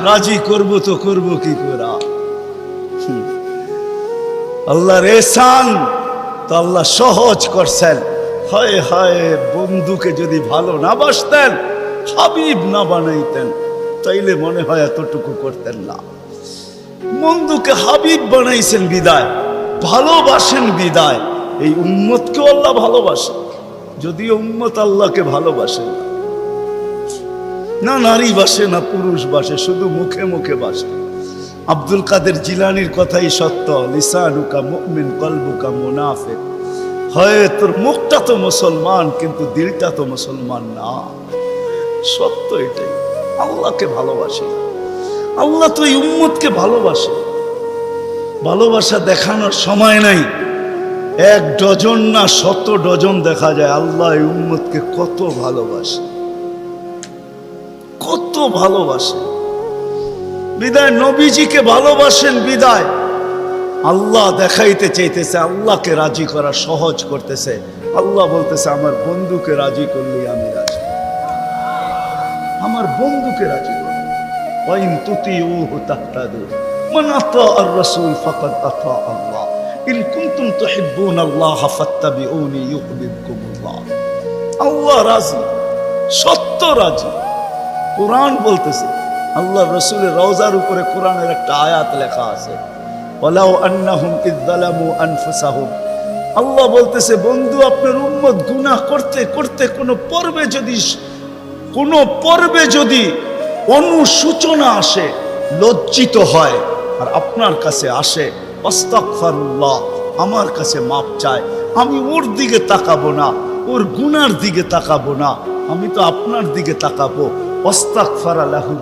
রাজি করব তো করব কি করে? আল্লাহর এহসান তো আল্লাহ সহজ করছেন। হায় হায়, বন্ধুকে যদি ভালো না বাসতেন, হাবিব না বানাইতেন, তাইলে মনে হয় এতটুকু করতেন না। বন্ধুকে হাবিব বানাইছেন বিদায়, ভালোবাসেন বিদায়, এই উম্মতকে আল্লাহ ভালোবাসেন। যদিও উম্মত আল্লাহকে ভালোবাসেন না, নারী বাসে না পুরুষ বাসে, শুধু মুখে মুখে বাসে। আব্দুল কাদের জিলানির কথাই সত্য, লিসানুকা মুমিন কলবুকা মুনাফিক। হয় তোর মুখটা তো মুসলমান, কিন্তু দিলটা তো মুসলমান না। সত্য এটাই। আল্লাহকে ভালোবাসে, আল্লাহ তো এই উম্মতকে ভালোবাসে। ভালোবাসা দেখানোর সময় নাই, 1 ডজন না 100 ডজন দেখা যায় আল্লাহ এই উম্মতকে কত ভালোবাসে, কত ভালোবাসে। বিদায় নবীজিকে ভালোবাসেন বিদায় আল্লাহ দেখাইতে চাইতেছে, আল্লাহকে রাজি করা সহজ করতেছে। আল্লাহ বলতেছে আমার বন্ধুকে রাজি করলেই আমি রাজি, আমার বন্ধুকে রাজি করলে। ওয়াইন তুতিউহু তাহতাদু মান আতাআর রাসূল ফাকাদ আতা আল্লাহ ইন কুনতুম তুহিব্বুনাল্লাহ ফাত্তাবিউনি ইউহিব্বুকুমুল্লাহ। আল্লাহ রাজি, সত্য রাজি। কোরআন বলতেছে, আল্লাহ রসুলের রওজার উপরে কোরআনের একটা আয়াত লেখা আছে, ওয়ালাউ আন্নাহুম ইয যালামু আনফুসাহুম। আল্লাহ বলতেছে বন্ধু, আপনার উম্মত গুনাহ করতে করতে কোনো পর্বে যদি অনুসূচনা আসে, লজ্জিত হয়, আর আপনার কাছে আসে, আস্তাগফিরুল্লাহ, আমার কাছে মাপ চায়, আমি ওর দিকে তাকাবো না, ওর গুনার দিকে তাকাবো না, আমি তো আপনার দিকে তাকাবো। আস্তাগফারা লাহুর